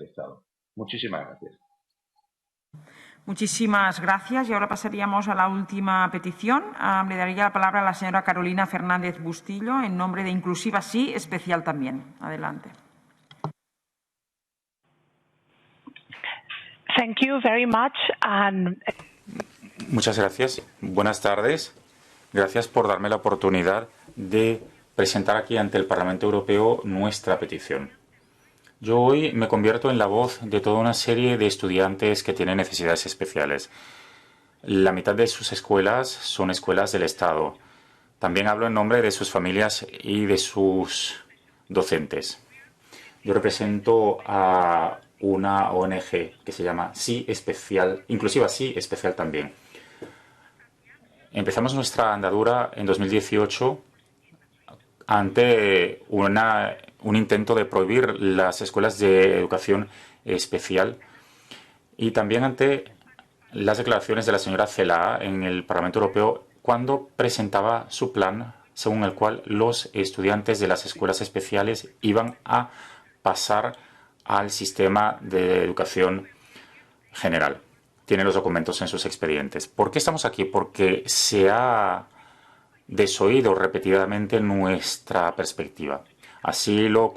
Estado. Muchísimas gracias. Muchísimas gracias. Y ahora pasaríamos a la última petición. Le daría la palabra a la señora Carolina Fernández Bustillo en nombre de Inclusiva Sí, Especial también. Adelante. Thank you very much. Muchas gracias. Buenas tardes. Gracias por darme la oportunidad de presentar aquí ante el Parlamento Europeo nuestra petición. Yo hoy me convierto en la voz de toda una serie de estudiantes que tienen necesidades especiales. La mitad de sus escuelas son escuelas del Estado. También hablo en nombre de sus familias y de sus docentes. Yo represento a una ONG que se llama Sí Especial, Inclusiva Sí Especial también. Empezamos nuestra andadura en 2018 ante un intento de prohibir las escuelas de educación especial y también ante las declaraciones de la señora Celaá en el Parlamento Europeo cuando presentaba su plan según el cual los estudiantes de las escuelas especiales iban a pasar al sistema de educación general. Tiene los documentos en sus expedientes. ¿Por qué estamos aquí? Porque se ha desoído repetidamente nuestra perspectiva. Así lo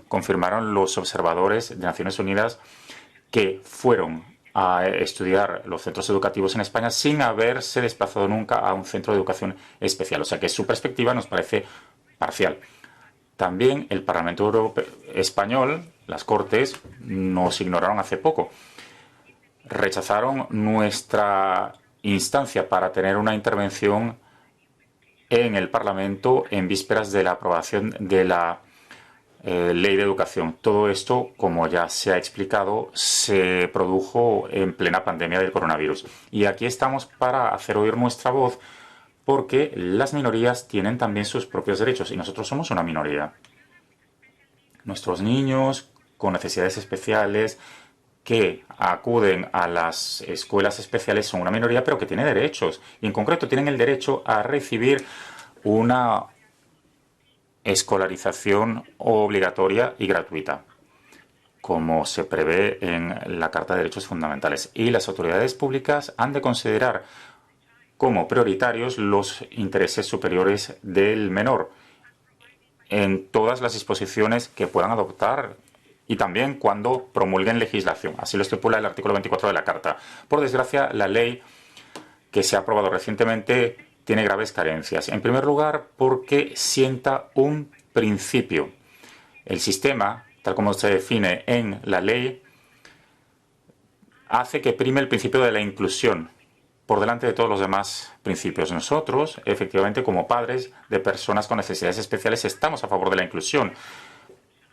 confirmaron los observadores de Naciones Unidas que fueron a estudiar los centros educativos en España sin haberse desplazado nunca a un centro de educación especial. O sea que su perspectiva nos parece parcial. También el Parlamento Europeo español, las Cortes, nos ignoraron hace poco. Rechazaron nuestra instancia para tener una intervención en el Parlamento en vísperas de la aprobación de la Ley de Educación. Todo esto, como ya se ha explicado, se produjo en plena pandemia del coronavirus. Y aquí estamos para hacer oír nuestra voz porque las minorías tienen también sus propios derechos y nosotros somos una minoría. Nuestros niños con necesidades especiales que acuden a las escuelas especiales son una minoría, pero que tiene derechos. Y en concreto tienen el derecho a recibir una escolarización obligatoria y gratuita, como se prevé en la Carta de Derechos Fundamentales. Y las autoridades públicas han de considerar como prioritarios los intereses superiores del menor en todas las disposiciones que puedan adoptar y también cuando promulguen legislación. Así lo estipula el artículo 24 de la Carta. Por desgracia, la ley que se ha aprobado recientemente tiene graves carencias. En primer lugar, porque sienta un principio. El sistema, tal como se define en la ley, hace que prime el principio de la inclusión por delante de todos los demás principios. Nosotros, efectivamente, como padres de personas con necesidades especiales, estamos a favor de la inclusión.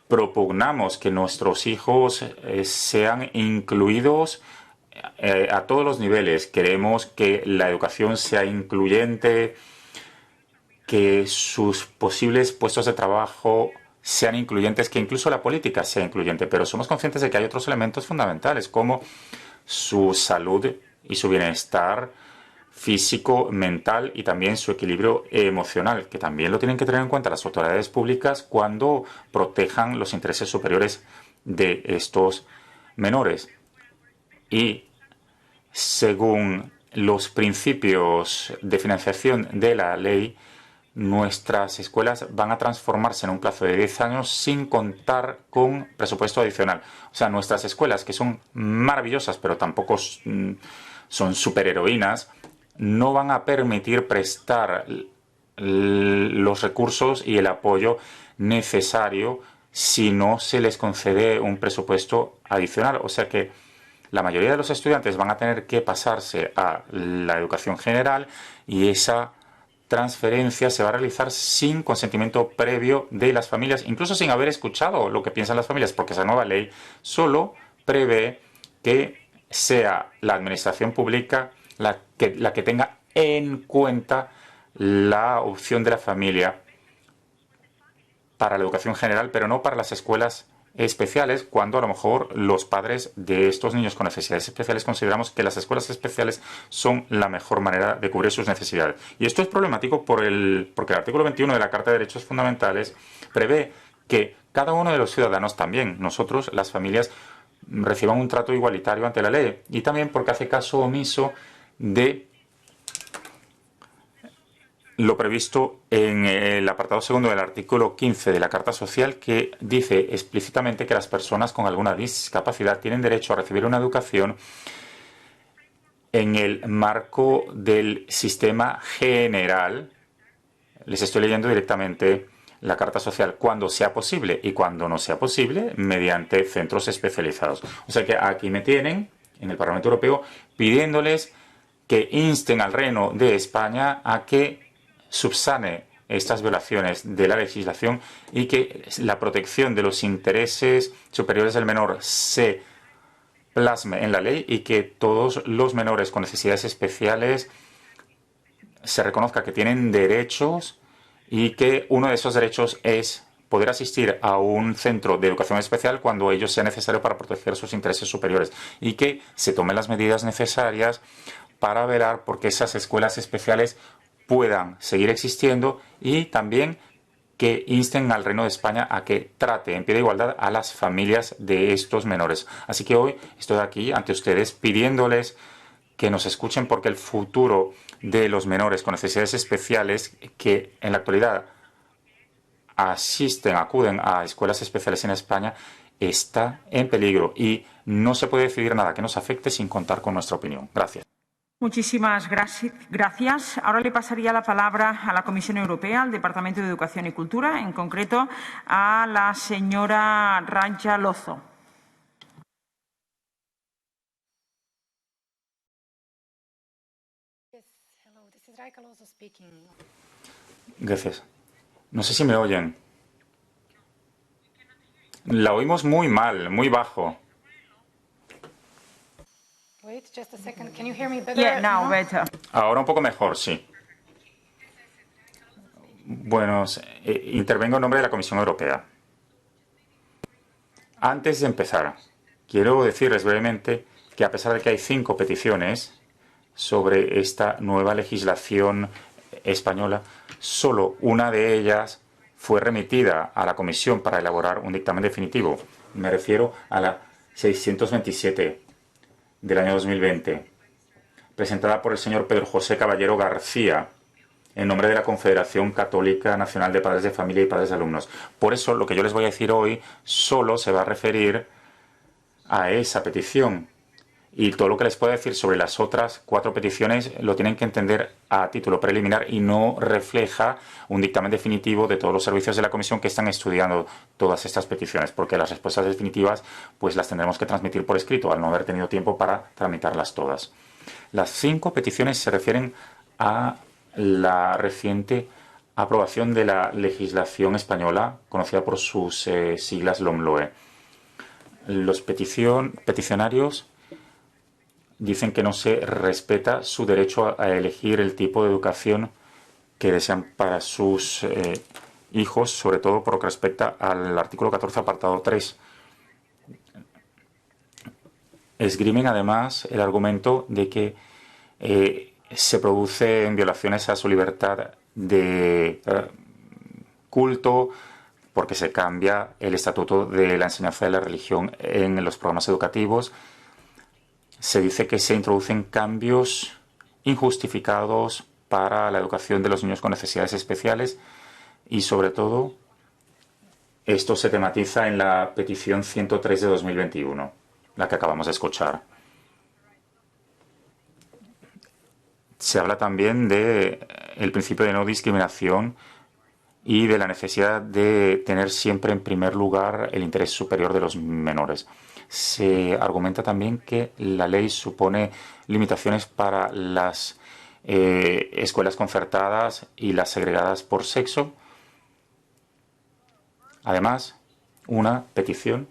Propugnamos que nuestros hijos sean incluidos a todos los niveles. Queremos que la educación sea incluyente, que sus posibles puestos de trabajo sean incluyentes, que incluso la política sea incluyente. Pero somos conscientes de que hay otros elementos fundamentales, como su salud y su bienestar físico, mental y también su equilibrio emocional, que también lo tienen que tener en cuenta las autoridades públicas cuando protejan los intereses superiores de estos menores. Y según los principios de financiación de la ley, nuestras escuelas van a transformarse en un plazo de 10 años sin contar con presupuesto adicional. O sea, nuestras escuelas, que son maravillosas, pero tampoco son superheroínas, no van a permitir prestar los recursos y el apoyo necesario si no se les concede un presupuesto adicional. O sea que la mayoría de los estudiantes van a tener que pasarse a la educación general y esa transferencia se va a realizar sin consentimiento previo de las familias, incluso sin haber escuchado lo que piensan las familias, porque esa nueva ley solo prevé que sea la administración pública la que tenga en cuenta la opción de la familia para la educación general, pero no para las escuelas especiales, cuando a lo mejor los padres de estos niños con necesidades especiales consideramos que las escuelas especiales son la mejor manera de cubrir sus necesidades. Y esto es problemático porque el artículo 21 de la Carta de Derechos Fundamentales prevé que cada uno de los ciudadanos, también nosotros, las familias, reciban un trato igualitario ante la ley, y también porque hace caso omiso de lo previsto en el apartado segundo del artículo 15 de la Carta Social, que dice explícitamente que las personas con alguna discapacidad tienen derecho a recibir una educación en el marco del sistema general. Les estoy leyendo directamente la Carta Social, cuando sea posible, y cuando no sea posible, mediante centros especializados. O sea que aquí me tienen, en el Parlamento Europeo, pidiéndoles que insten al Reino de España a que subsane estas violaciones de la legislación y que la protección de los intereses superiores del menor se plasme en la ley, y que todos los menores con necesidades especiales se reconozca que tienen derechos, y que uno de esos derechos es poder asistir a un centro de educación especial cuando ello sea necesario para proteger sus intereses superiores, y que se tomen las medidas necesarias para velar por que esas escuelas especiales puedan seguir existiendo, y también que insten al Reino de España a que trate en pie de igualdad a las familias de estos menores. Así que hoy estoy aquí ante ustedes pidiéndoles que nos escuchen, porque el futuro de los menores con necesidades especiales que en la actualidad acuden a escuelas especiales en España está en peligro, y no se puede decidir nada que nos afecte sin contar con nuestra opinión. Gracias. Muchísimas gracias. Ahora le pasaría la palabra a la Comisión Europea, al Departamento de Educación y Cultura, en concreto a la señora Raja Lozo. Gracias. No sé si me oyen. La oímos muy mal, muy bajo. Wait just a second. Can you hear me better? Yeah, now No? better. Ahora un poco mejor, sí. Bueno, intervengo en nombre de la Comisión Europea. Antes de empezar, quiero decirles brevemente que, a pesar de que hay 5 peticiones sobre esta nueva legislación española, solo una de ellas fue remitida a la Comisión para elaborar un dictamen definitivo. Me refiero a la 627 del año 2020, presentada por el señor Pedro José Caballero García, en nombre de la Confederación Católica Nacional de Padres de Familia y Padres de Alumnos. Por eso, lo que yo les voy a decir hoy solo se va a referir a esa petición. Y todo lo que les puedo decir sobre las otras 4 peticiones lo tienen que entender a título preliminar, y no refleja un dictamen definitivo de todos los servicios de la Comisión que están estudiando todas estas peticiones, porque las respuestas definitivas pues las tendremos que transmitir por escrito, al no haber tenido tiempo para tramitarlas todas. Las 5 peticiones se refieren a la reciente aprobación de la legislación española, conocida por sus siglas LOMLOE. Los peticionarios dicen que no se respeta su derecho a elegir el tipo de educación que desean para sus hijos, sobre todo por lo que respecta al artículo 14, apartado 3. Esgrimen además el argumento de que se producen violaciones a su libertad de culto, porque se cambia el estatuto de la enseñanza de la religión en los programas educativos. Se dice que se introducen cambios injustificados para la educación de los niños con necesidades especiales, y sobre todo esto se tematiza en la petición 103 de 2021, la que acabamos de escuchar. Se habla también del principio de no discriminación y de la necesidad de tener siempre en primer lugar el interés superior de los menores. Se argumenta también que la ley supone limitaciones para las escuelas concertadas y las segregadas por sexo. Además, una petición,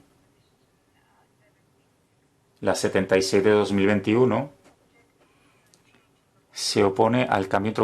la 77 de 2021, se opone al cambio introducido